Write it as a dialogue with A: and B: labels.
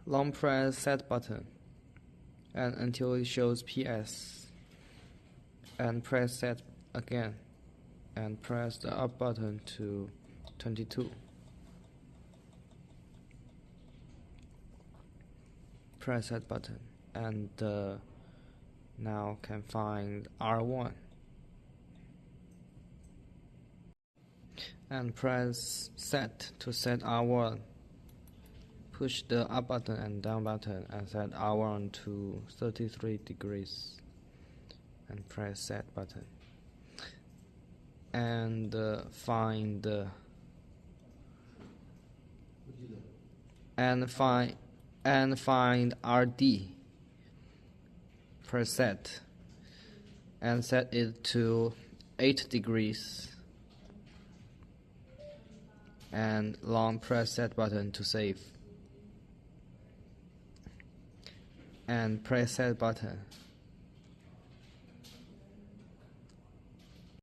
A: Long press set button and until it shows PS, and press set again and press the up button to 22. Press that button and now can find R1 and press set to set R1. Push the up button and down button and set R1 to 33 degrees and press set button and find RD. Press set and set it to 8 degrees and long press set button to save and press set button